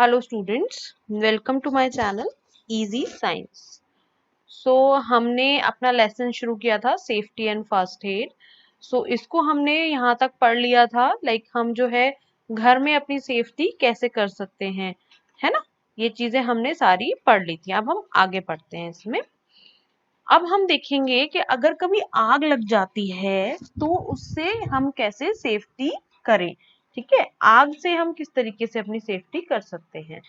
Hello students, welcome to my channel easy science. So हमने अपना lesson शुरू किया था safety and first aid. So इसको हमने यहाँ तक पढ़ लिया था, लाइक हम जो है घर में अपनी सेफ्टी कैसे कर सकते हैं, है ना। ये चीजें हमने सारी पढ़ ली थी। अब हम आगे पढ़ते हैं इसमें। अब हम देखेंगे कि अगर कभी आग लग जाती है तो उससे हम कैसे सेफ्टी करें। ठीक है, आग से हम किस तरीके से अपनी सेफ्टी कर सकते हैं।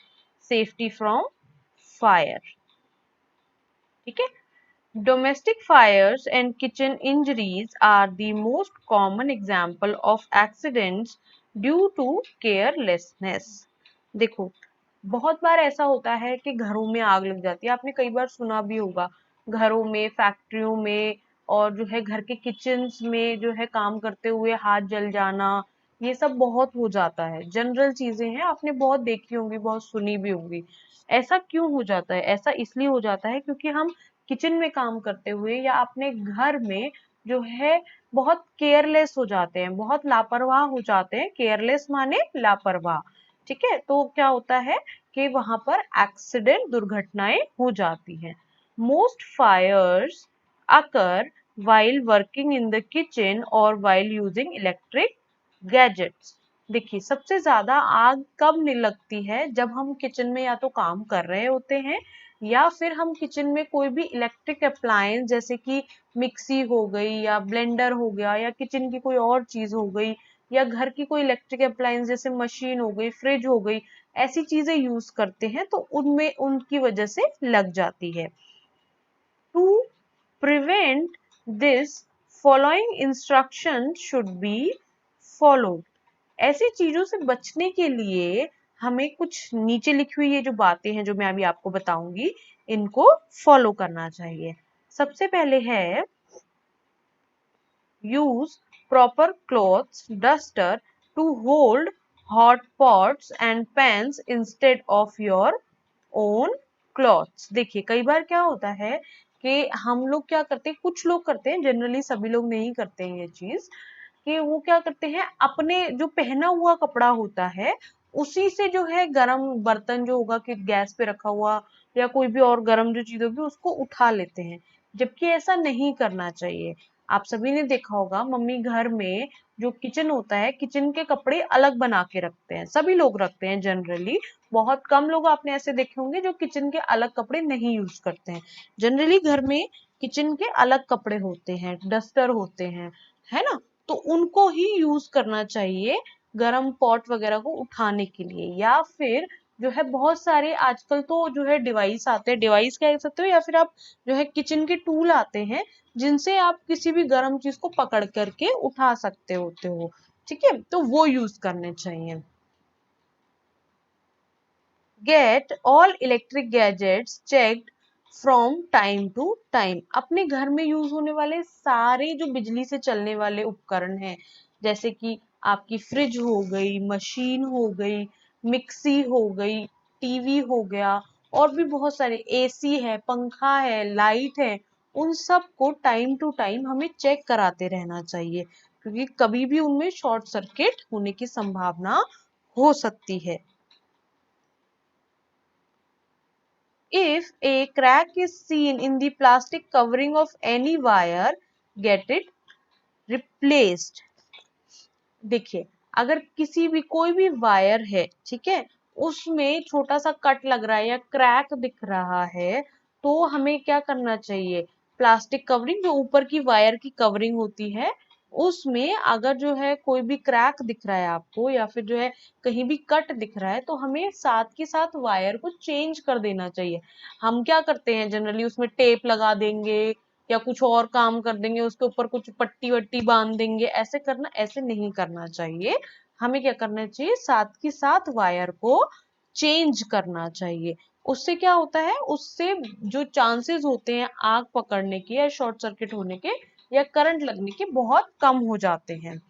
Safety from fire. ठीक है, domestic fires and kitchen injuries are the most common example of accidents due to carelessness. देखो, बहुत बार ऐसा होता है कि घरों में आग लग जाती है। आपने कई बार सुना भी होगा, घरों में, फैक्ट्रियों में और जो है घर के किचन्स में जो है काम करते हुए हाथ जल जाना, ये सब बहुत हो जाता है। जनरल चीजें हैं, आपने बहुत देखी होंगी, बहुत सुनी भी होंगी। ऐसा क्यों हो जाता है? ऐसा इसलिए हो जाता है क्योंकि हम किचन में काम करते हुए या अपने घर में जो है बहुत केयरलेस हो जाते हैं, बहुत लापरवाह हो जाते हैं। केयरलेस माने लापरवाह। ठीक है, तो क्या होता है कि वहां पर एक्सीडेंट, दुर्घटनाएं हो जाती हैं। Most fires occur while working in the kitchen or while using electric gadgets। देखिए, सबसे ज्यादा आग कब नहीं लगती है? जब हम किचन में या तो काम कर रहे होते हैं या फिर हम किचन में कोई भी इलेक्ट्रिक अप्लायंस जैसे कि मिक्सी हो गई या ब्लेंडर हो गया या किचन की कोई और चीज हो गई या घर की कोई इलेक्ट्रिक अप्लायंस जैसे मशीन हो गई, फ्रिज हो गई, ऐसी चीजें यूज करते हैं तो उनमें उनकी वजह से लग जाती है। To prevent this, following instruction should be followed. ऐसी चीजों से बचने के लिए हमें कुछ नीचे लिखी हुई ये जो बातें हैं जो मैं अभी आपको बताऊंगी, इनको फॉलो करना चाहिए। सबसे पहले है use proper clothes duster to hold hot pots and pans instead of your own clothes। देखिए, कई बार क्या होता है कि हम लोग क्या करते हैं, कुछ लोग करते हैं, जनरली सभी लोग नहीं करते हैं ये चीज, कि वो क्या करते हैं, अपने जो पहना हुआ कपड़ा होता है उसी से जो है गरम बर्तन जो होगा कि गैस पे रखा हुआ या कोई भी और गरम जो चीज होगी उसको उठा लेते हैं, जबकि ऐसा नहीं करना चाहिए। आप सभी ने देखा होगा, मम्मी घर में जो किचन होता है, किचन के कपड़े अलग बना के रखते हैं, सभी लोग रखते हैं जनरली। बहुत कम लोग आपने ऐसे देखे होंगे जो किचन के अलग कपड़े नहीं यूज करते हैं। जनरली घर में किचन के अलग कपड़े होते हैं, डस्टर होते हैं, है ना। तो उनको ही यूज करना चाहिए गरम पॉट वगैरह को उठाने के लिए। या फिर जो है बहुत सारे आजकल तो जो है डिवाइस आते हैं, डिवाइस कह सकते हो, या फिर आप जो है किचन के टूल आते हैं जिनसे आप किसी भी गर्म चीज को पकड़ करके उठा सकते होते हो। ठीक है, तो वो यूज करने चाहिए। Get all electric gadgets checked from time to time. अपने घर में यूज होने वाले सारे जो बिजली से चलने वाले उपकरण हैं, जैसे कि आपकी फ्रिज हो गई, मशीन हो गई, मिक्सी हो गई, टीवी हो गया, और भी बहुत सारे, एसी है, पंखा है, लाइट है, उन सब को टाइम टू टाइम हमें चेक कराते रहना चाहिए, क्योंकि कभी भी उनमें शॉर्ट सर्किट होने की संभावना हो सकती है। If a crack is seen in the plastic covering of any wire, get it replaced। देखिए, अगर किसी भी कोई भी वायर है, ठीक है, उसमें छोटा सा कट लग रहा है या क्रैक दिख रहा है, तो हमें क्या करना चाहिए? प्लास्टिक कवरिंग, जो ऊपर की वायर की कवरिंग होती है, उसमें अगर जो है कोई भी क्रैक दिख रहा है आपको या फिर जो है कहीं भी कट दिख रहा है, तो हमें साथ के साथ वायर को चेंज कर देना चाहिए। हम क्या करते हैं, जनरली उसमें टेप लगा देंगे या कुछ और काम कर देंगे, उसके ऊपर कुछ पट्टी वट्टी बांध देंगे। ऐसे नहीं करना चाहिए। हमें क्या करना चाहिए, साथ के साथ वायर को चेंज करना चाहिए। उससे क्या होता है, उससे जो चांसेस होते हैं आग पकड़ने के या शॉर्ट सर्किट होने के या करंट लगने के, बहुत कम हो जाते हैं।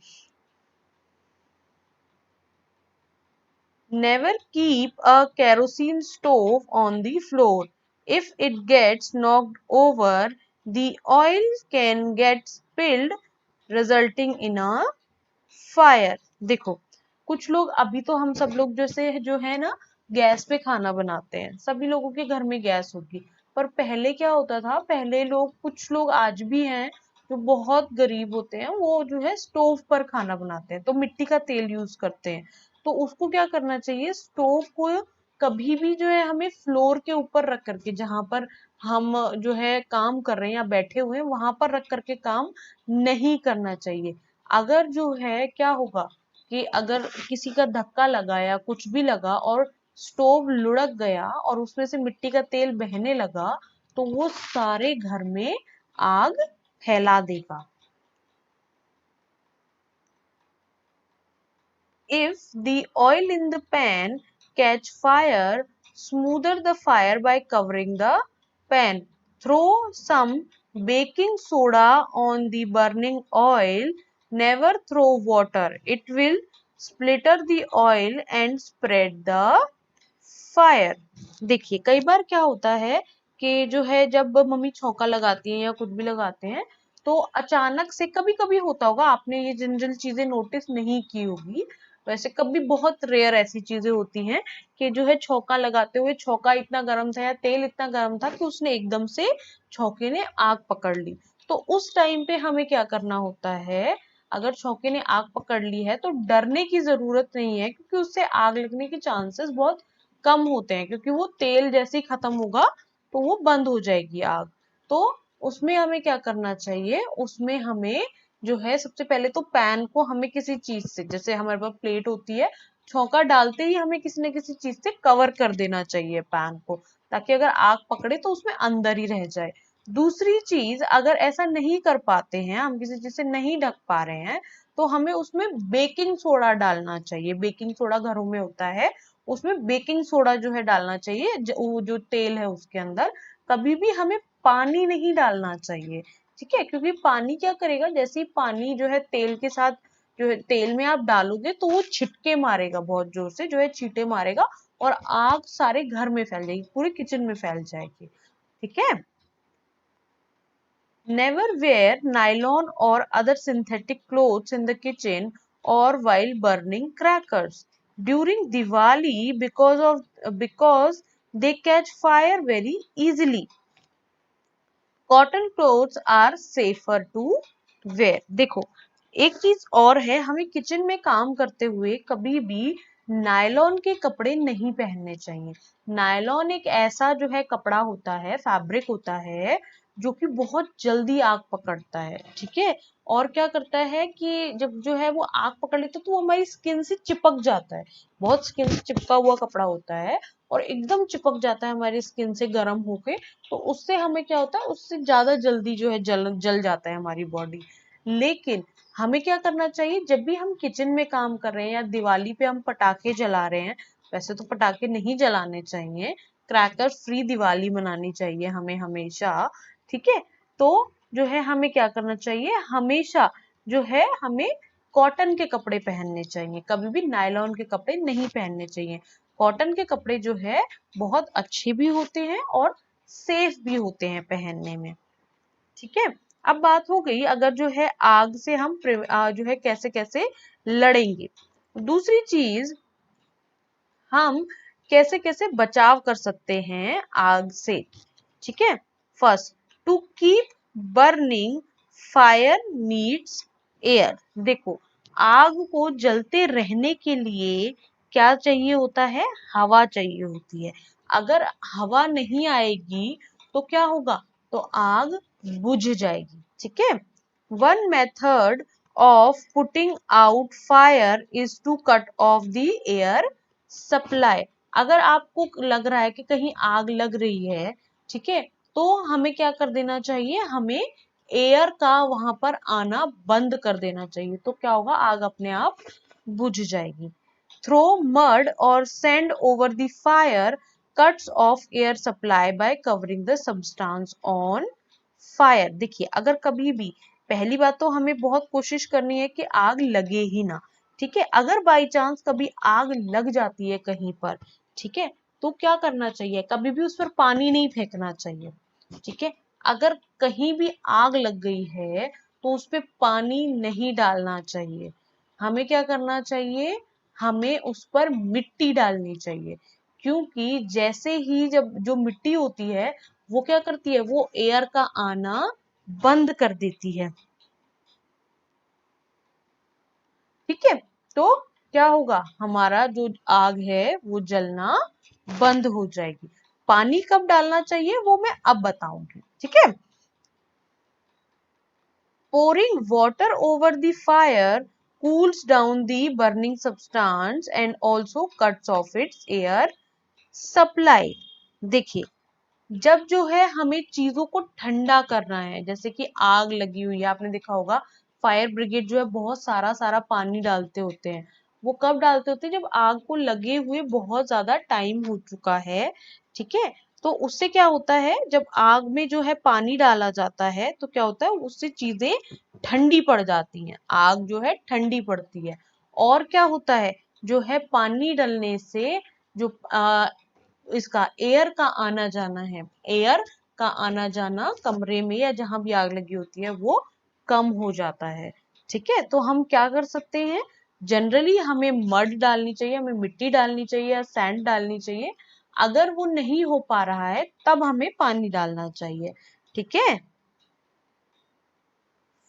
Never keep a kerosene stove on the floor. If it gets knocked over, the oil can get spilled, resulting in a fire। देखो, कुछ लोग, अभी तो हम सब लोग जैसे जो है ना, गैस पे खाना बनाते हैं, सभी लोगों के घर में गैस होगी। पर पहले क्या होता था, पहले लोग, कुछ लोग आज भी हैं जो बहुत गरीब होते हैं, वो जो है स्टोव पर खाना बनाते हैं, तो मिट्टी का तेल यूज करते हैं। तो उसको क्या करना चाहिए, स्टोव को कभी भी जो है हमें फ्लोर के ऊपर रख करके, जहां पर हम जो है काम कर रहे हैं या बैठे हुए हैं वहां पर रख करके काम नहीं करना चाहिए। अगर जो है क्या होगा कि अगर किसी का धक्का लगा या कुछ भी लगा और स्टोव लुढ़क गया और उसमें से मिट्टी का तेल बहने लगा, तो वो सारे घर में आग फैला देगा। If the oil in the pan catch fire, smother the fire by covering the pan. Throw some baking soda on the burning oil. Never throw water. It will splatter the oil and spread the fire. देखिए कई बार क्या होता है कि जो है जब mummy छौंका लगाती हैं या कुछ भी लगाते हैं, तो अचानक से कभी कभी होता होगा, आपने ये जनरल चीजें नोटिस नहीं की होगी, वैसे कभी बहुत रेयर ऐसी चीजें होती हैं कि जो है छौंका लगाते हुए छौंका इतना गर्म था या तेल इतना गर्म था कि उसने एकदम से छौंके ने आग पकड़ ली। तो उस टाइम पे हमें क्या करना होता है, अगर छौंके ने आग पकड़ ली है तो डरने की जरूरत नहीं है, क्योंकि उससे आग लगने के चांसेस बहुत कम होते हैं, क्योंकि वो तेल जैसे ही खत्म होगा तो वो बंद हो जाएगी आग। तो उसमें हमें क्या करना चाहिए, उसमें हमें जो है सबसे पहले तो पैन को हमें किसी चीज से, जैसे हमारे पास प्लेट होती है, छौंका डालते ही हमें किसी न किसी चीज से कवर कर देना चाहिए पैन को, ताकि अगर आग पकड़े तो उसमें अंदर ही रह जाए। दूसरी चीज, अगर ऐसा नहीं कर पाते हैं, हम किसी चीज से नहीं ढक पा रहे हैं, तो हमें उसमें बेकिंग सोडा डालना चाहिए। बेकिंग सोडा घरों में होता है, उसमें बेकिंग सोडा जो है डालना चाहिए, वो जो तेल है उसके अंदर। कभी भी हमें पानी नहीं डालना चाहिए, ठीक है, क्योंकि पानी क्या करेगा, जैसे ही पानी जो है तेल के साथ, जो है तेल में आप डालोगे तो वो छिटके मारेगा, बहुत जोर से जो है छींटे मारेगा, और आग सारे घर में फैल जाएगी, पूरे किचन में फैल जाएगी। ठीक है। Never wear nylon or other synthetic clothes in the kitchen or while burning crackers during Diwali, because they catch fire very easily. Cotton clothes are safer to wear. देखो एक चीज और है, हमें किचन में काम करते हुए कभी भी नायलॉन के कपड़े नहीं पहनने चाहिए। नायलॉन एक ऐसा जो है कपड़ा होता है, फैब्रिक होता है, जो कि बहुत जल्दी आग पकड़ता है, ठीक है। और क्या करता है कि जब जो है वो आग पकड़ लेता है तो वो हमारी स्किन से चिपक जाता है, बहुत स्किन से चिपका हुआ कपड़ा होता है, और एकदम चिपक जाता है हमारी स्किन से गर्म होके। तो उससे हमें क्या होता है, उससे ज्यादा जल्दी जो है जल जल जाता है हमारी बॉडी। लेकिन हमें क्या करना चाहिए, जब भी हम किचन में काम कर रहे हैं या दिवाली पे हम पटाखे जला रहे हैं, वैसे तो पटाखे नहीं जलाने चाहिए, क्रैकर फ्री दिवाली मनानी चाहिए हमें हमेशा, ठीक है। तो जो है हमें क्या करना चाहिए, हमेशा जो है हमें कॉटन के कपड़े पहनने चाहिए, कभी भी नायलॉन के कपड़े नहीं पहनने चाहिए। कॉटन के कपड़े जो है बहुत अच्छे भी होते हैं और सेफ भी होते हैं पहनने में, ठीक है। अब बात हो गई अगर जो है आग से हम जो है कैसे कैसे लड़ेंगे। दूसरी चीज, हम कैसे कैसे बचाव कर सकते हैं आग से, ठीक है। First, to keep burning, fire needs air. देखो आग को जलते रहने के लिए क्या चाहिए होता है, हवा चाहिए होती है। अगर हवा नहीं आएगी तो क्या होगा, तो आग बुझ जाएगी, ठीक है। One method of putting out fire is to cut off the air supply। अगर आपको लग रहा है कि कहीं आग लग रही है, ठीक है, तो हमें क्या कर देना चाहिए, हमें एयर का वहां पर आना बंद कर देना चाहिए, तो क्या होगा, आग अपने आप बुझ जाएगी। थ्रो मड और sand over the fire cuts off air supply by covering the substance on fire. देखिए अगर कभी भी, पहली बात तो हमें बहुत कोशिश करनी है कि आग लगे ही ना, ठीक है। अगर बाई चांस कभी आग लग जाती है कहीं पर, ठीक है, तो क्या करना चाहिए, कभी भी उस पर पानी नहीं फेंकना चाहिए, ठीक है। अगर कहीं भी आग लग गई है तो उस पर पानी नहीं डालना चाहिए, हमें क्या करना चाहिए, हमें उस पर मिट्टी डालनी चाहिए। क्योंकि जैसे ही जब जो मिट्टी होती है वो क्या करती है, वो एयर का आना बंद कर देती है। ठीक है, तो क्या होगा, हमारा जो आग है वो जलना बंद हो जाएगी। पानी कब डालना चाहिए वो मैं अब बताऊंगी। ठीक है, pouring water over the fire cools down the burning substance and also cuts off its air supply। देखिए, जब जो है हमें चीजों को ठंडा करना है, जैसे कि आग लगी हुई है, आपने देखा होगा फायर ब्रिगेड जो है बहुत सारा सारा पानी डालते होते हैं। वो कब डालते होते हैं, जब आग को लगे हुए बहुत ज्यादा टाइम हो चुका है। ठीक है, तो उससे क्या होता है, जब आग में जो है पानी डाला जाता है तो क्या होता है, उससे चीजें ठंडी पड़ जाती हैं, आग जो है ठंडी पड़ती है। और क्या होता है, जो है पानी डलने से जो इसका एयर का आना जाना है, एयर का आना जाना कमरे में या जहां भी आग लगी होती है वो कम हो जाता है। ठीक है, तो हम क्या कर सकते हैं, जनरली हमें मड डालनी चाहिए, हमें मिट्टी डालनी चाहिए या सैंड डालनी चाहिए। अगर वो नहीं हो पा रहा है तब हमें पानी डालना चाहिए। ठीक है,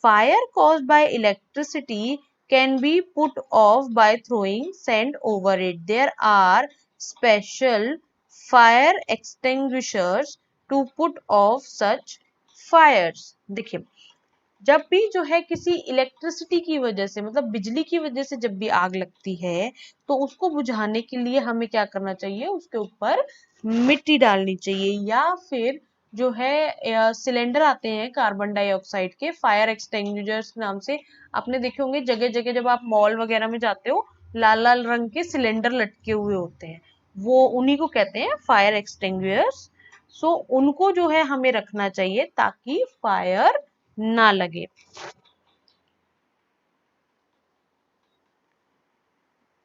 fire caused by electricity can be put off by throwing sand over it. There are special fire extinguishers to put off such fires। देखिए, जब भी जो है किसी इलेक्ट्रिसिटी की वजह से, मतलब बिजली की वजह से जब भी आग लगती है तो उसको बुझाने के लिए हमें क्या करना चाहिए, उसके ऊपर मिट्टी डालनी चाहिए, या फिर जो है सिलेंडर आते हैं कार्बन डाइऑक्साइड के, फायर एक्सटिंग्विशर्स नाम से। आपने देखे होंगे जगह जगह, जब आप मॉल वगैरह में जाते हो लाल लाल रंग के सिलेंडर लटके हुए होते हैं, वो उन्हीं को कहते हैं फायर एक्सटिंग्विशर्स। सो उनको जो है हमें रखना चाहिए ताकि फायर ना लगे।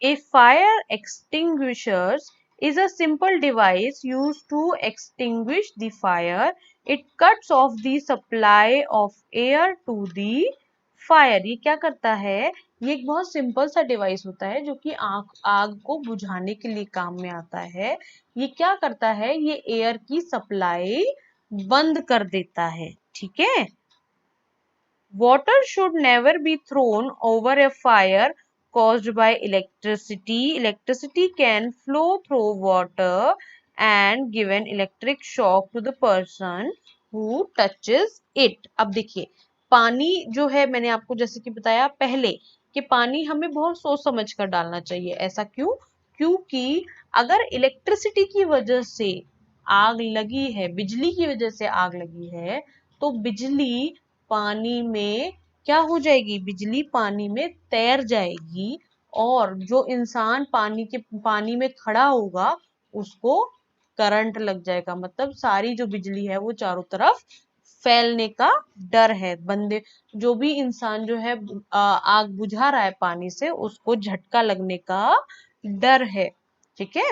A fire extinguisher is a simple device used to extinguish the fire. It cuts off the supply of air to the fire। ये क्या करता है, ये एक बहुत सिंपल सा डिवाइस होता है जो कि आग आग को बुझाने के लिए काम में आता है। ये क्या करता है, ये एयर की सप्लाई बंद कर देता है। ठीक है, water should never be thrown over a fire caused by electricity. Electricity can flow through water and give an electric shock to the person who touches it। अब देखिए, पानी जो है, मैंने आपको जैसे कि बताया पहले कि पानी हमें बहुत सोच समझ कर डालना चाहिए। ऐसा क्यों, क्योंकि अगर इलेक्ट्रिसिटी की वजह से आग लगी है, बिजली की वजह से आग लगी है, तो बिजली पानी में क्या हो जाएगी, बिजली पानी में तैर जाएगी, और जो इंसान पानी में खड़ा होगा उसको करंट लग जाएगा। मतलब सारी जो बिजली है वो चारों तरफ फैलने का डर है। बंदे, जो भी इंसान जो है आग बुझा रहा है पानी से, उसको झटका लगने का डर है। ठीक है,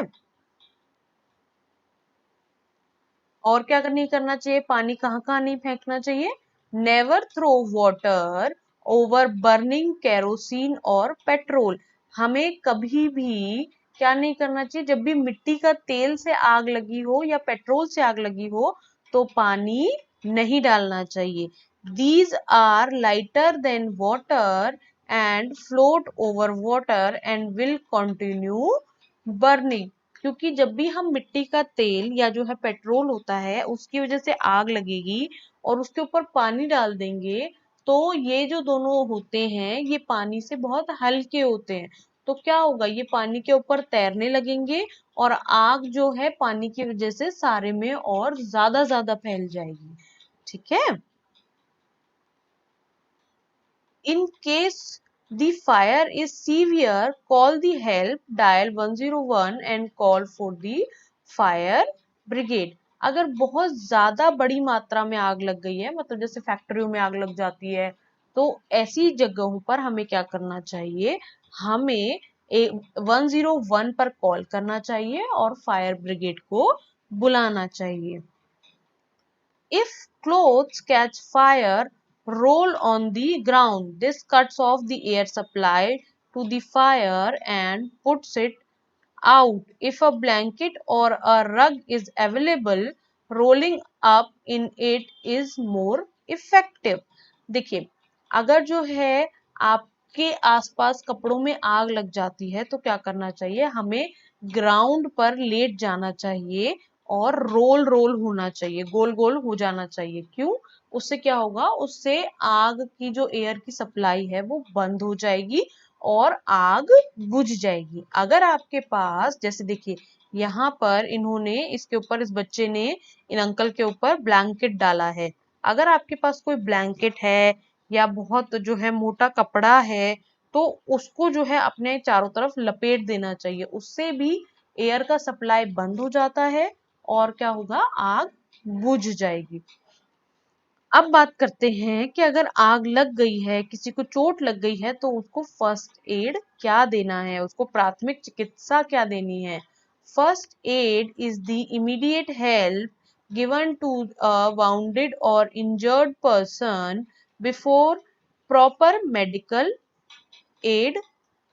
और क्या नहीं करना चाहिए, पानी कहाँ कहाँ नहीं फेंकना चाहिए, never throw water over burning kerosene और पेट्रोल। हमें कभी भी क्या नहीं करना चाहिए, जब भी मिट्टी का तेल से आग लगी हो या पेट्रोल से आग लगी हो तो पानी नहीं डालना चाहिए। These are lighter than water and float over water and will continue burning. क्योंकि जब भी हम मिट्टी का तेल या जो है पेट्रोल होता है उसकी वजह से आग लगेगी और उसके ऊपर पानी डाल देंगे, तो ये जो दोनों होते हैं ये पानी से बहुत हल्के होते हैं। तो क्या होगा, ये पानी के ऊपर तैरने लगेंगे और आग जो है पानी की वजह से सारे में और ज्यादा फैल जाएगी। ठीक है, in case the fire is severe, call the help, dial 101 and call for the fire brigade। अगर बहुत ज्यादा बड़ी मात्रा में आग लग गई है, मतलब जैसे फैक्ट्रियों में आग लग जाती है, तो ऐसी जगहों पर हमें क्या करना चाहिए, हमें 101 पर कॉल करना चाहिए और फायर ब्रिगेड को बुलाना चाहिए। If clothes catch fire, roll on the ground. This cuts off the air supply to the fire and puts it out. If a blanket or a rug is available, rolling up in it is more effective. देखिए, अगर जो है आपके आसपास कपड़ों में आग लग जाती है तो क्या करना चाहिए, हमें ग्राउंड पर लेट जाना चाहिए और रोल रोल होना चाहिए, गोल गोल हो जाना चाहिए। क्यों? उससे क्या होगा, उससे आग की जो एयर की सप्लाई है वो बंद हो जाएगी और आग बुझ जाएगी। अगर आपके पास, जैसे देखिए यहाँ पर इन्होंने इसके ऊपर, इस बच्चे ने इन अंकल के ऊपर ब्लैंकेट डाला है। अगर आपके पास कोई ब्लैंकेट है या बहुत जो है मोटा कपड़ा है तो उसको जो है अपने चारों तरफ लपेट देना चाहिए। उससे भी एयर का सप्लाई बंद हो जाता है और क्या होगा, आग बुझ जाएगी। अब बात करते हैं कि अगर आग लग गई है, किसी को चोट लग गई है तो उसको फर्स्ट एड क्या देना है, उसको प्राथमिक चिकित्सा क्या देनी है। First aid is the immediate help given to a wounded और injured person before proper medical aid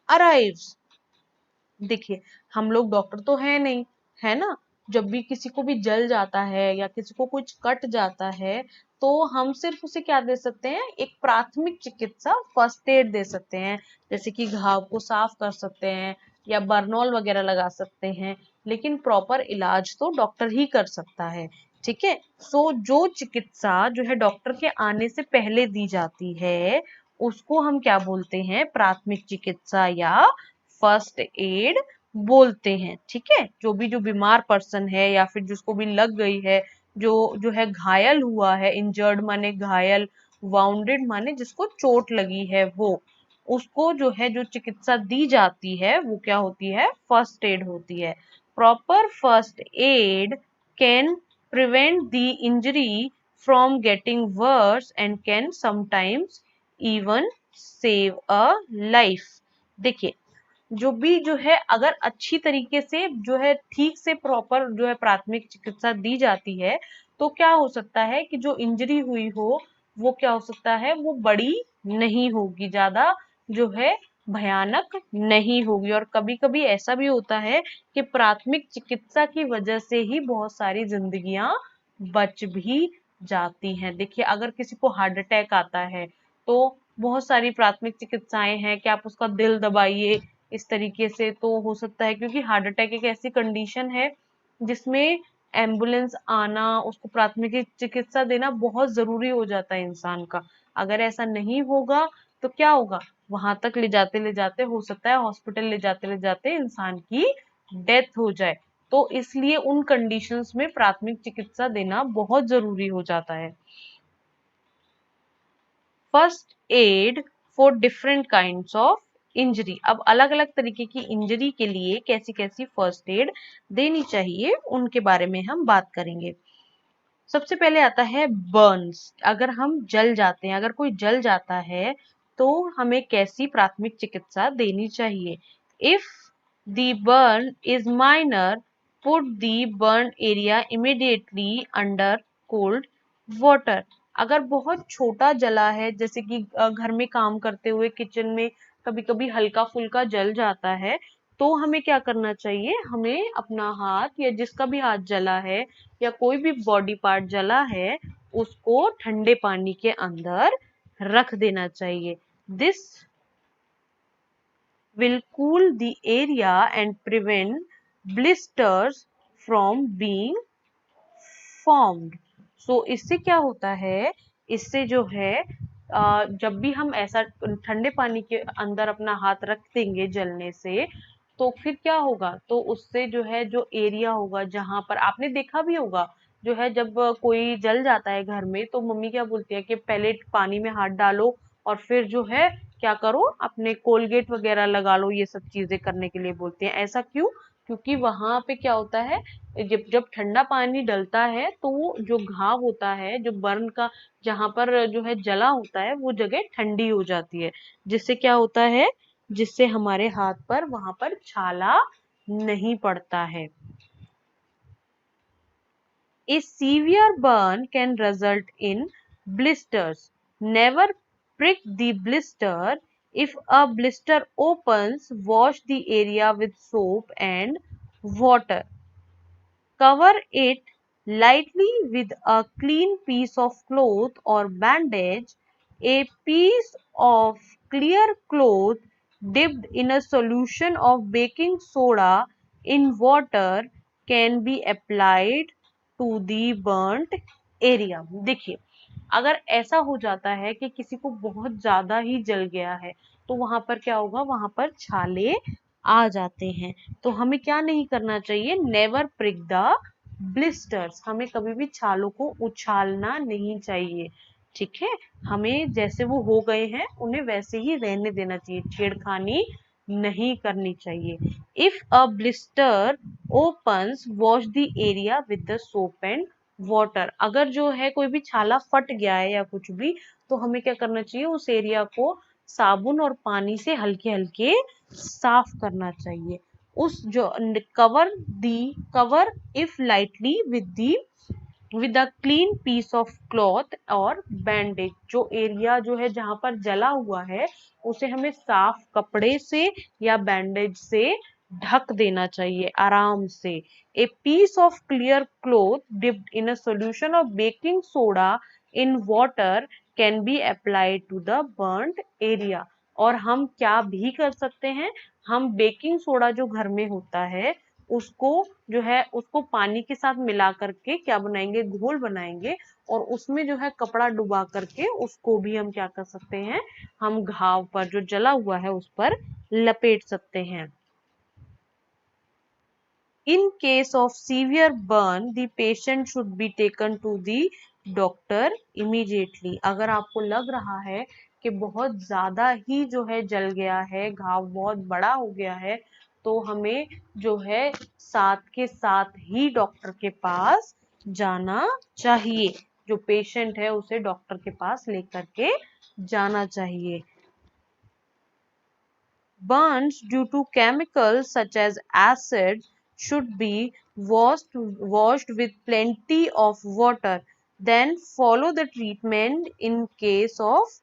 arrives। देखिए, हम लोग डॉक्टर तो है नहीं, है ना। जब भी किसी को भी जल जाता है या किसी को कुछ कट जाता है तो हम सिर्फ उसे क्या दे सकते हैं, एक प्राथमिक चिकित्सा, फर्स्ट एड दे सकते हैं। जैसे कि घाव को साफ कर सकते हैं या बर्नॉल वगैरह लगा सकते हैं, लेकिन प्रॉपर इलाज तो डॉक्टर ही कर सकता है। ठीक है। सो जो चिकित्सा जो है डॉक्टर के आने से पहले दी जाती है उसको हम क्या बोलते हैं, प्राथमिक चिकित्सा या फर्स्ट एड बोलते हैं। ठीक है। जो बीमार पर्सन है या फिर जिसको भी लग गई है, जो है घायल हुआ है, इंजर्ड माने घायल, वाउंडेड माने जिसको चोट लगी है, वो उसको जो है जो चिकित्सा दी जाती है वो क्या होती है, फर्स्ट एड होती है। Proper first aid can prevent the injury from getting worse and can sometimes even save a life. देखिए, जो भी जो है अगर अच्छी तरीके से जो है ठीक से प्रॉपर जो है प्राथमिक चिकित्सा दी जाती है तो क्या हो सकता है कि जो इंजरी हुई हो वो क्या हो सकता है, वो बड़ी नहीं होगी, ज्यादा जो है भयानक नहीं होगी। और कभी कभी ऐसा भी होता है कि प्राथमिक चिकित्सा की वजह से ही बहुत सारी जिंदगियां बच भी जाती हैं। देखिए, अगर किसी को हार्ट अटैक आता है तो बहुत सारी प्राथमिक चिकित्साएं हैं कि आप उसका दिल दबाइए इस तरीके से, तो हो सकता है, क्योंकि हार्ट अटैक एक ऐसी कंडीशन है जिसमें एम्बुलेंस आना, उसको प्राथमिक चिकित्सा देना बहुत जरूरी हो जाता है इंसान का। अगर ऐसा नहीं होगा तो क्या होगा, वहां तक ले जाते हो सकता है हॉस्पिटल ले जाते इंसान की डेथ हो जाए। तो इसलिए उन कंडीशंस में प्राथमिक चिकित्सा देना बहुत जरूरी हो जाता है। First add for different kinds of injury. अब अलग अलग तरीके की इंजरी के लिए कैसी कैसी फर्स्ट एड देनी चाहिए उनके बारे में हम बात करेंगे। सबसे पहले आता है बर्न्स। अगर हम जल जाते हैं, अगर कोई जल जाता है तो हमें कैसी प्राथमिक चिकित्सा देनी चाहिए। If the burn is minor, put the burn area immediately under cold water. अगर बहुत छोटा जला है, जैसे कि घर में काम करते हुए किचन में कभी कभी हल्का फुल्का जल जाता है तो हमें क्या करना चाहिए, हमें अपना हाथ या जिसका भी हाथ जला है या कोई भी बॉडी पार्ट जला है उसको ठंडे पानी के अंदर रख देना चाहिए। This will cool the area and prevent blisters from being formed। सो इससे क्या होता है, इससे जो है जब भी हम ऐसा ठंडे पानी के अंदर अपना हाथ रख देंगे जलने से तो फिर क्या होगा, तो उससे जो है जो एरिया होगा जहां पर आपने देखा भी होगा, जो है जब कोई जल जाता है घर में तो मम्मी क्या बोलती है कि पहले पानी में हाथ डालो और फिर जो है क्या करो, अपने कोलगेट वगैरह लगा लो, ये सब चीजें करने के लिए बोलते हैं। ऐसा क्यों? क्योंकि वहां पे क्या होता है, जब जब ठंडा पानी डलता है तो वो जो घाव होता है, जो बर्न का जहां पर जो है जला होता है वो जगह ठंडी हो जाती है, जिससे क्या होता है, जिससे हमारे हाथ पर वहां पर छाला नहीं पड़ता है। A severe burn can result in blisters. Never prick the blister If a blister opens, wash the area with soap and water. Cover it lightly with a clean piece of cloth or bandage. A piece of clear cloth dipped in a solution of baking soda in water can be applied to the burnt area. देखिए, अगर ऐसा हो जाता है कि किसी को बहुत ज्यादा ही जल गया है तो वहां पर क्या होगा, वहां पर छाले आ जाते हैं। तो हमें क्या नहीं करना चाहिए, नेवर प्रिक द ब्लिस्टर्स, हमें कभी भी छालों को उछालना नहीं चाहिए। ठीक है, हमें जैसे वो हो गए हैं उन्हें वैसे ही रहने देना चाहिए, छेड़खानी नहीं करनी चाहिए। If a blister opens, wash the area with the soap and water. अगर जो है कोई भी छाला फट गया है या कुछ भी, तो हमें क्या करना चाहिए, उस एरिया को साबुन और पानी से हल्के हल्के साफ करना चाहिए। उस जो cover if lightly with a clean piece of cloth और बैंडेज। जो एरिया जो है जहां पर जला हुआ है उसे हमें साफ कपड़े से या बैंडेज से ढक देना चाहिए आराम से। A piece of clear cloth dipped in a solution of baking soda in water can be applied to the burned area. और हम क्या भी कर सकते हैं, हम बेकिंग सोडा जो घर में होता है उसको जो है उसको पानी के साथ मिला करके क्या बनाएंगे, घोल बनाएंगे, और उसमें जो है कपड़ा डुबा करके उसको भी हम क्या कर सकते हैं, हम घाव पर जो जला हुआ है उस पर लपेट सकते हैं। In case of severe burn, the patient should be taken to the doctor immediately. अगर आपको लग रहा है कि बहुत ज्यादा ही जो है जल गया है, घाव बहुत बड़ा हो गया है, तो हमें जो है साथ के साथ ही डॉक्टर के पास जाना चाहिए। जो पेशेंट है उसे डॉक्टर के पास लेकर के जाना चाहिए। Burns due to chemicals such as acid should be washed with plenty of water. Then follow the treatment in case of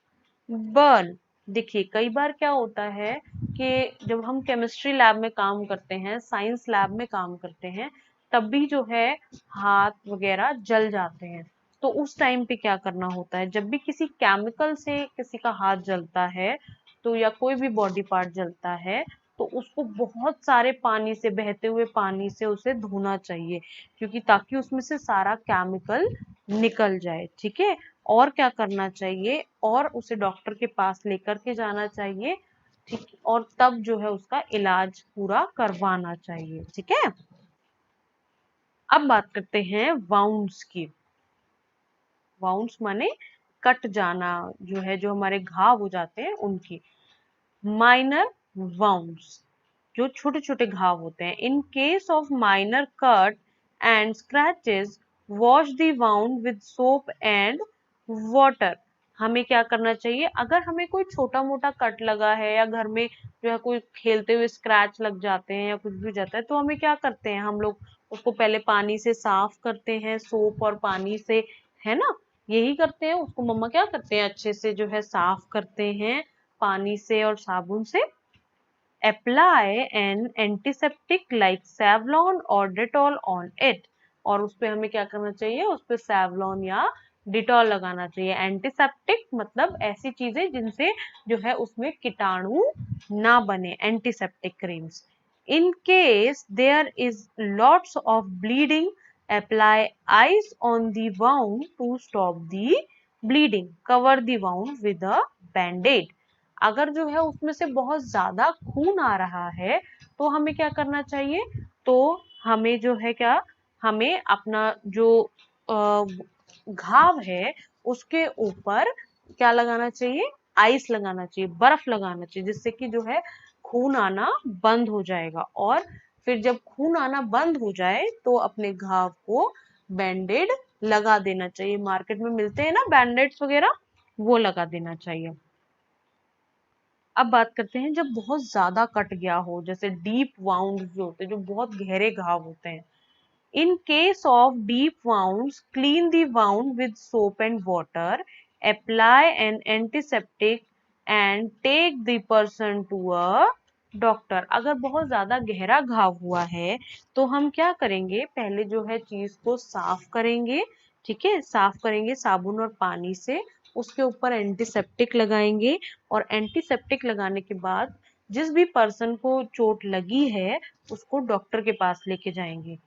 burn. देखिए, कई बार क्या होता है कि जब हम केमिस्ट्री लैब में काम करते हैं, साइंस लैब में काम करते हैं, तब भी जो है हाथ वगैरह जल जाते हैं। तो उस टाइम पे क्या करना होता है, जब भी किसी केमिकल से किसी का हाथ जलता है तो या कोई भी बॉडी पार्ट जलता है, तो उसको बहुत सारे पानी से, बहते हुए पानी से उसे धोना चाहिए, क्योंकि ताकि उसमें से सारा केमिकल निकल जाए। ठीक है, और क्या करना चाहिए, और उसे डॉक्टर के पास लेकर के जाना चाहिए। ठीक, और तब जो है उसका इलाज पूरा करवाना चाहिए। ठीक है, अब बात करते हैं वाउंड्स की। वाउंड्स माने कट जाना, जो है जो हमारे घाव हो जाते हैं उनकी। माइनर वाउंड्स, जो छोटे छोटे घाव होते हैं। In case of minor cut and scratches, wash the wound with soap and water. हमें क्या करना चाहिए, अगर हमें कोई छोटा मोटा कट लगा है या घर में जो है कोई खेलते हुए स्क्रैच लग जाते हैं या कुछ भी हो जाता है, तो हमें क्या करते हैं, हम लोग उसको पहले पानी से साफ करते हैं, सोप और पानी से, है ना, यही करते हैं। उसको मम्मा क्या करते हैं, अच्छे से जो है साफ करते हैं पानी से और साबुन से। Apply an antiseptic like Savlon और डिटॉल ऑन इट। और उस पे हमें क्या करना चाहिए, उस पे सेवलॉन या डिटॉल लगाना चाहिए। एंटीसेप्टिक मतलब ऐसी चीजें जिनसे जो है उसमें कीटाणु ना बने, antiseptic creams. In case there is lots of bleeding, apply ice on the wound to stop the bleeding. Cover the wound with a bandaid. अगर जो है उसमें से बहुत ज्यादा खून आ रहा है तो हमें क्या करना चाहिए, तो हमें जो है क्या, हमें अपना जो घाव है उसके ऊपर क्या लगाना चाहिए, आइस लगाना चाहिए, बर्फ लगाना चाहिए, जिससे कि जो है खून आना बंद हो जाएगा। और फिर जब खून आना बंद हो जाए तो अपने घाव को बैंडेड लगा देना चाहिए। मार्केट में मिलते हैं ना बैंडेड्स वगैरह, वो लगा देना चाहिए। अब बात करते हैं जब बहुत ज्यादा कट गया हो, जैसे डीप वाउंड जो होते हैं, जो बहुत गहरे घाव होते हैं। In case of deep wounds, clean the wound with soap and water, apply an antiseptic and take the person to a doctor. अगर बहुत ज्यादा गहरा घाव हुआ है तो हम क्या करेंगे, पहले जो है चीज को साफ करेंगे, ठीक है, साफ करेंगे साबुन और पानी से, उसके ऊपर एंटीसेप्टिक लगाएंगे, और एंटीसेप्टिक लगाने के बाद जिस भी पर्सन को चोट लगी है उसको डॉक्टर के पास लेके जाएंगे।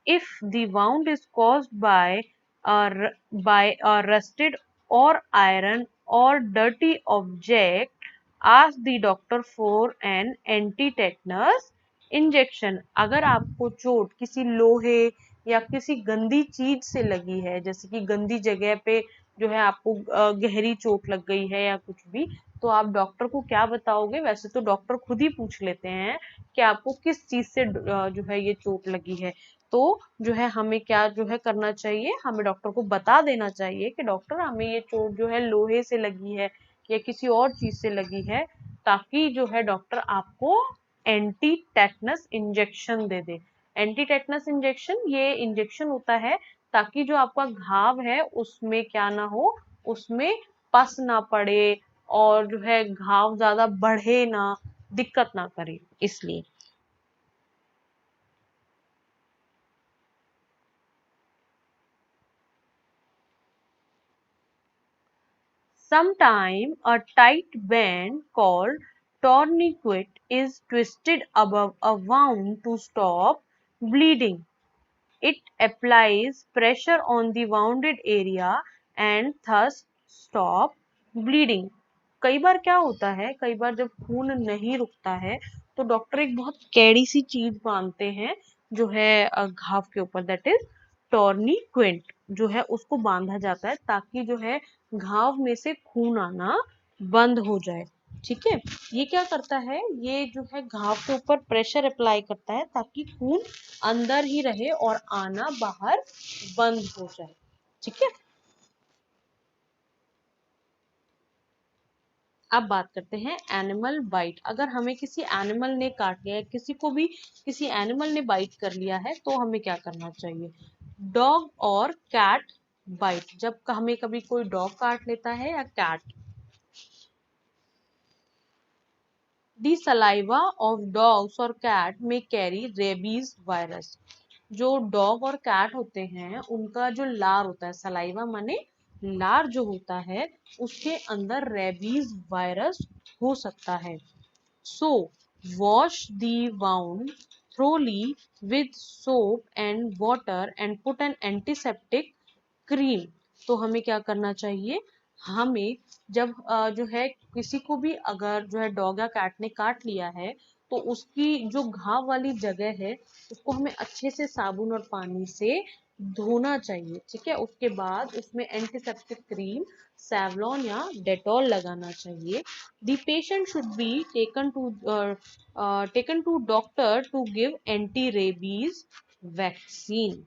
If the wound is caused by a rusted or iron or dirty object, ask the doctor for an anti-tetanus injection. अगर आपको चोट किसी लोहे या किसी गंदी चीज से लगी है, जैसे कि गंदी जगह पे जो है आपको गहरी चोट लग गई है या कुछ भी, तो आप डॉक्टर को क्या बताओगे? वैसे तो डॉक्टर खुद ही पूछ लेते हैं कि आपको किस चीज से जो है ये चोट लगी है। तो जो है हमें क्या जो है करना चाहिए, हमें डॉक्टर को बता देना चाहिए कि डॉक्टर हमें ये चोट जो है लोहे से लगी है या किसी और चीज से लगी है, ताकि जो है डॉक्टर आपको एंटी टेटनस इंजेक्शन दे दे। एंटी टेटनस इंजेक्शन ये इंजेक्शन होता है ताकि जो आपका घाव है उसमें क्या ना हो, उसमें पस ना पड़े, और जो है घाव ज्यादा बढ़े ना, दिक्कत ना करे, इसलिए। Sometimes a tight band called tourniquet is twisted above a wound to stop bleeding. It applies pressure on the wounded area and thus stop bleeding. कई बार क्या होता है, कई बार जब खून नहीं रुकता है तो डॉक्टर एक बहुत कैड़ी सी चीज बांधते हैं जो है घाव के ऊपर, दैट इज टॉर्निक्वेंट, जो है उसको बांधा जाता है ताकि जो है घाव में से खून आना बंद हो जाए। ठीक है, ये क्या करता है, ये जो है घाव के ऊपर प्रेशर अप्लाई करता है ताकि खून अंदर ही रहे और आना बाहर बंद हो जाए। ठीक है, अब बात करते हैं एनिमल बाइट। अगर हमें किसी एनिमल ने काट लिया है, किसी को भी किसी एनिमल ने बाइट कर लिया है तो हमें क्या करना चाहिए? डॉग और कैट बाइट। जब हमें कभी कोई डॉग काट लेता है या cat, the saliva of dogs और कैट में कैरी रेबीज वायरस। जो डॉग और कैट होते हैं उनका जो लार होता है, सलाइवा माने लार जो होता है, उसके अंदर रेबीज वायरस हो सकता है। So wash the wound thoroughly with soap and water and put an antiseptic cream. तो हमें क्या करना चाहिए, हमें जब जो है किसी को भी अगर जो है डॉग या कैट ने काट लिया है तो उसकी जो घाव वाली जगह है उसको हमें अच्छे से साबुन और पानी से धोना चाहिए। ठीक है, उसके बाद उसमें एंटीसेप्टिक क्रीम, सेवलॉन या डेटॉल लगाना चाहिए। The patient should be taken to doctor to give anti rabies vaccine.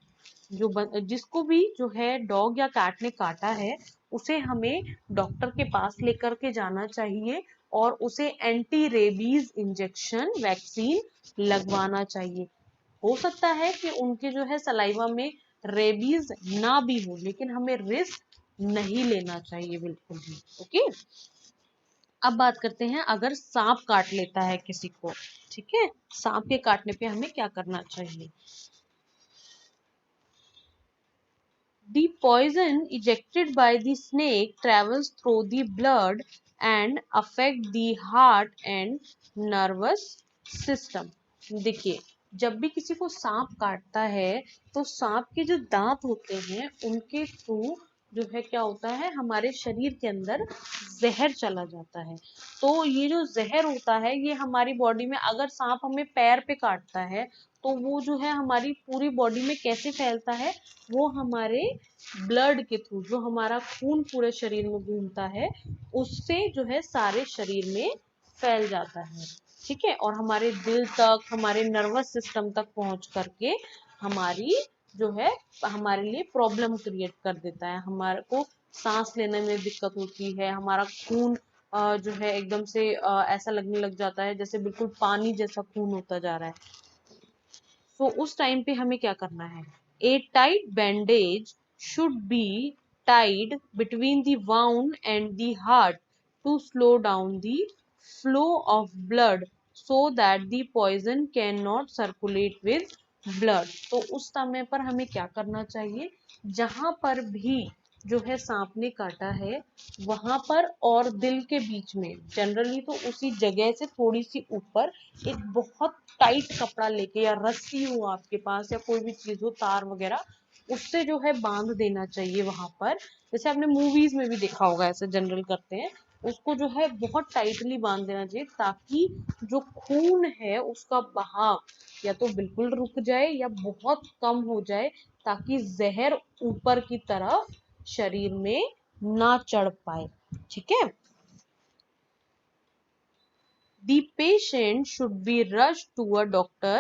जिसको भी जो है डॉग या कैट ने काटा है उसे हमें डॉक्टर के पास लेकर के जाना चाहिए और उसे एंटी रेबीज इंजेक्शन वैक्सीन लगवाना चाहिए। हो सकता है कि उनके जो है सलाइवा में रेबीज ना भी हो, लेकिन हमें रिस्क नहीं लेना चाहिए बिल्कुल भी। ओके, अब बात करते हैं अगर सांप काट लेता है किसी को। ठीक है, सांप के काटने पे हमें क्या करना चाहिए? The poison ejected by the snake travels through the blood and affect the heart and nervous system। देखिए, जब भी किसी को सांप काटता है तो सांप के जो दांत होते हैं उनके थ्रू जो है क्या होता है, हमारे शरीर के अंदर जहर चला जाता है। तो ये जो जहर होता है ये हमारी बॉडी में, अगर सांप हमें पैर पे काटता है तो वो जो है हमारी पूरी बॉडी में कैसे फैलता है, वो हमारे ब्लड के थ्रू, जो हमारा खून पूरे शरीर में घूमता है उससे जो है सारे शरीर में फैल जाता है। ठीक है, और हमारे दिल तक, हमारे नर्वस सिस्टम तक पहुंच करके हमारी जो है हमारे लिए प्रॉब्लम क्रिएट कर देता है। हमारे को सांस लेने में दिक्कत होती है, हमारा खून जो है एकदम से ऐसा लगने लग जाता है जैसे बिल्कुल पानी जैसा खून होता जा रहा है। तो उस टाइम पे हमें क्या करना है? ए tight bandage should be tied between the wound and the heart to slow down the flow of blood so that the poison cannot circulate with blood। तो उस समय पर हमें क्या करना चाहिए, जहां पर भी जो है सांप ने काटा है वहां पर और दिल के बीच में, जनरली तो उसी जगह से थोड़ी सी ऊपर एक बहुत टाइट कपड़ा लेके या रस्सी हो आपके पास या कोई भी चीज हो, तार वगैरह, उससे जो है बांध देना चाहिए वहां पर। जैसे आपने मूवीज में भी देखा होगा ऐसे जनरल करते हैं, उसको जो है बहुत टाइटली बांध देना चाहिए ताकि जो खून है उसका बहाव या तो बिल्कुल रुक जाए या बहुत कम हो जाए, ताकि जहर ऊपर की तरफ शरीर में ना चढ़ पाए। ठीक है। The patient should be rushed to a doctor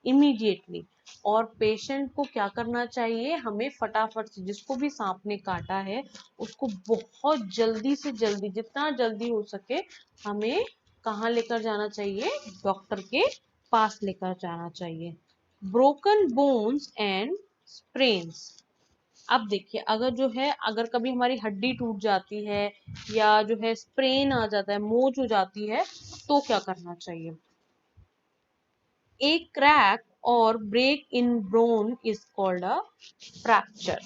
immediately। और पेशेंट को क्या करना चाहिए, हमें फटाफट से, जिसको भी सांप ने काटा है उसको बहुत जल्दी से जल्दी, जितना जल्दी हो सके हमें कहाँ लेकर जाना चाहिए, डॉक्टर के पास लेकर जाना चाहिए। Broken bones and sprains. अब देखिए, अगर जो है अगर कभी हमारी हड्डी टूट जाती है या जो है स्प्रेन आ जाता है, मोच हो जाती है, तो क्या करना चाहिए। ए क्रैक और break in bone is called a fracture.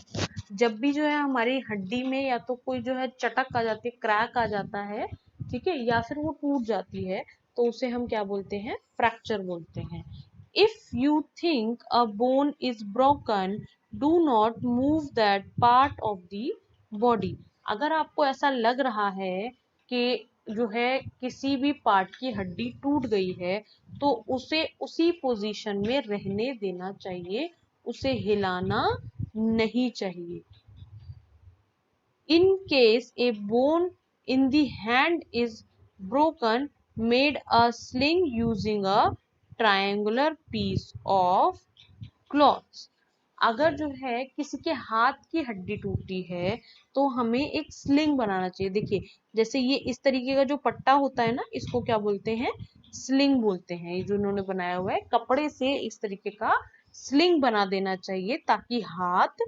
जब भी जो है हमारी हड्डी में या तो कोई जो है चटक आ जाती है, क्रैक आ जाता है, ठीक है, या फिर वो टूट जाती है, तो उसे हम क्या बोलते हैं, फ्रैक्चर बोलते हैं। If you think a bone is broken, do not move that part of the body. अगर आपको ऐसा लग रहा है कि जो है किसी भी पार्ट की हड्डी टूट गई है, तो उसे उसी पोजीशन में रहने देना चाहिए, उसे हिलाना नहीं चाहिए। In case a bone in the hand is broken, made a sling using a triangular piece of cloth। अगर जो है किसी के हाथ की हड्डी टूटी है तो हमें एक स्लिंग बनाना चाहिए। देखिए, जैसे ये इस तरीके का जो पट्टा होता है ना, इसको क्या बोलते हैं, स्लिंग बोलते हैं। ये जो उन्होंने बनाया हुआ है कपड़े से, इस तरीके का स्लिंग बना देना चाहिए ताकि हाथ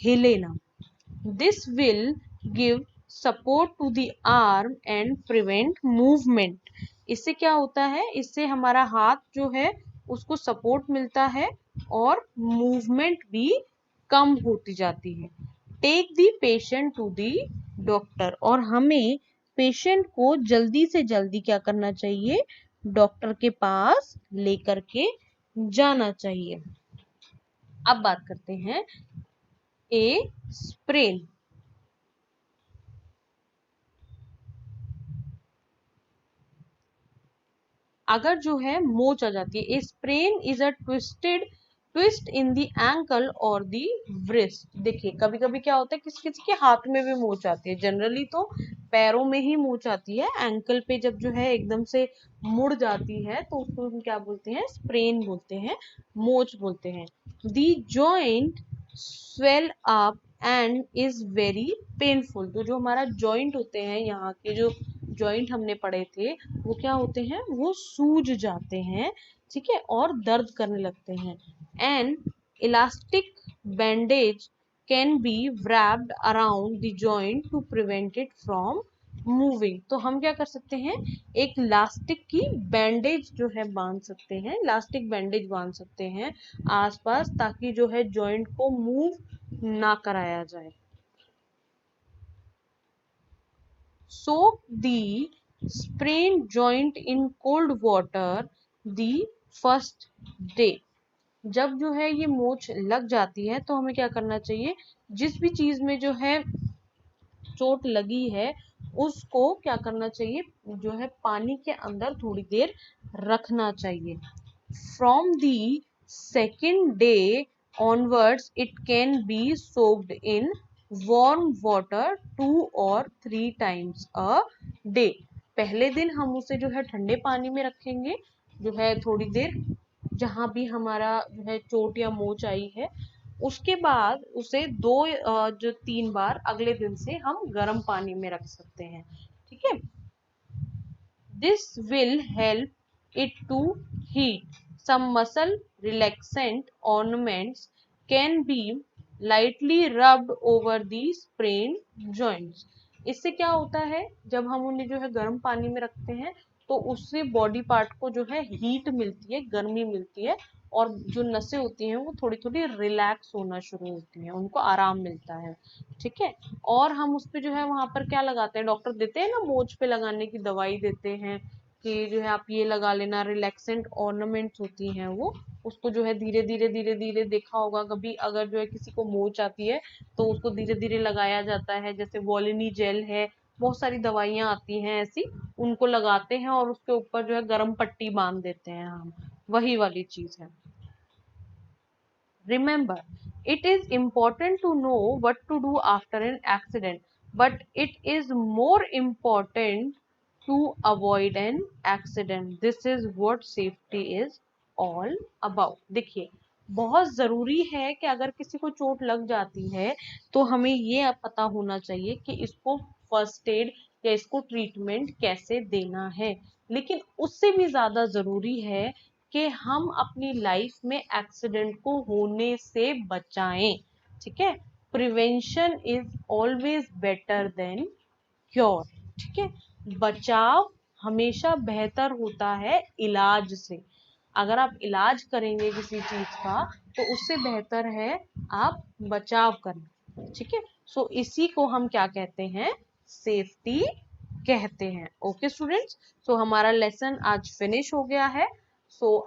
हिले ना। This will give support to the arm and prevent movement। इससे क्या होता है, इससे हमारा हाथ जो है उसको सपोर्ट मिलता है और मूवमेंट भी कम होती जाती है। Take the patient to the doctor. और हमें पेशेंट को जल्दी से जल्दी क्या करना चाहिए, डॉक्टर के पास लेकर के जाना चाहिए। अब बात करते हैं ए स्प्रेन। अगर जो है मोच आ जाती है, a sprain is a twist in the ankle और द wrist। देखिए, कभी कभी क्या होता है, किसी किसी के हाथ में भी मोच आती है, जनरली तो पैरों में ही मोच आती है, एंकल पे जब जो है एकदम से मुड़ जाती है तो उसको हम क्या बोलते हैं, स्प्रेन बोलते हैं, मोच बोलते हैं। The joint swell up and is very painful. तो जो हमारा जॉइंट होते हैं, यहाँ के जो जॉइंट हमने पढ़े थे, वो क्या होते हैं, वो सूज जाते हैं, ठीक है, और दर्द करने लगते हैं। And elastic bandage can be wrapped around the joint to prevent it from moving. तो हम क्या कर सकते हैं, एक इलास्टिक की बैंडेज जो है बांध सकते हैं, इलास्टिक बैंडेज बांध सकते हैं आसपास, ताकि जो है जॉइंट को मूव ना कराया जाए। Soak the sprained joint in cold water the first day। जब जो है ये मोच लग जाती है तो हमें क्या करना चाहिए, जिस भी चीज में जो है चोट लगी है उसको क्या करना चाहिए, जो है पानी के अंदर थोड़ी देर रखना चाहिए। From the second day onwards it can be soaked in warm water 2 or 3 times a day। पहले दिन हम उसे जो है ठंडे पानी में रखेंगे, जो है थोड़ी देर, जहां भी हमारा जो है चोट या मोच आई है, उसके बाद उसे 2 जो 3 बार अगले दिन से हम गर्म पानी में रख सकते हैं। ठीक है। This will help it to heat। Some muscle relaxant ornaments can be lightly rubbed over the sprained joints। इससे क्या होता है, जब हम उन्हें जो है गर्म पानी में रखते हैं तो उससे बॉडी पार्ट को जो है हीट मिलती है, गर्मी मिलती है, और जो नसें होती हैं वो थोड़ी थोड़ी रिलैक्स होना शुरू होती हैं, उनको आराम मिलता है। ठीक है। और हम उस पे जो है वहां पर क्या लगाते हैं, डॉक्टर देते हैं ना मोच पे लगाने की दवाई देते हैं कि जो है आप ये लगा लेना, रिलैक्सेंट ऑर्नामेंट्स होती हैं वो, उसको जो है धीरे धीरे धीरे धीरे, देखा होगा कभी अगर जो है किसी को मोच आती है तो उसको धीरे धीरे लगाया जाता है, जैसे वोलिनी जेल है, बहुत सारी दवाइयां आती हैं ऐसी, उनको लगाते हैं और उसके ऊपर जो है गर्म पट्टी बांध देते हैं हम, वही वाली चीज है। Remember, it is important to know what to do after an accident, but it is more important to avoid an accident. This is what safety is all about। देखिए, बहुत जरूरी है कि अगर किसी को चोट लग जाती है तो हमें ये पता होना चाहिए कि इसको फर्स्ट एड या इसको ट्रीटमेंट कैसे देना है, लेकिन उससे भी ज्यादा जरूरी है कि हम अपनी लाइफ में एक्सीडेंट को होने से बचाएं। ठीक है। Prevention is always better than cure. ठीक है। बचाव हमेशा बेहतर होता है इलाज से। अगर आप इलाज करेंगे किसी चीज का तो उससे बेहतर है आप बचाव करें। ठीक है। सो इसी को हम क्या कहते हैं, सेफ्टी कहते हैं। ओके स्टूडेंट्स, सो हमारा लेसन आज फिनिश हो गया है। सो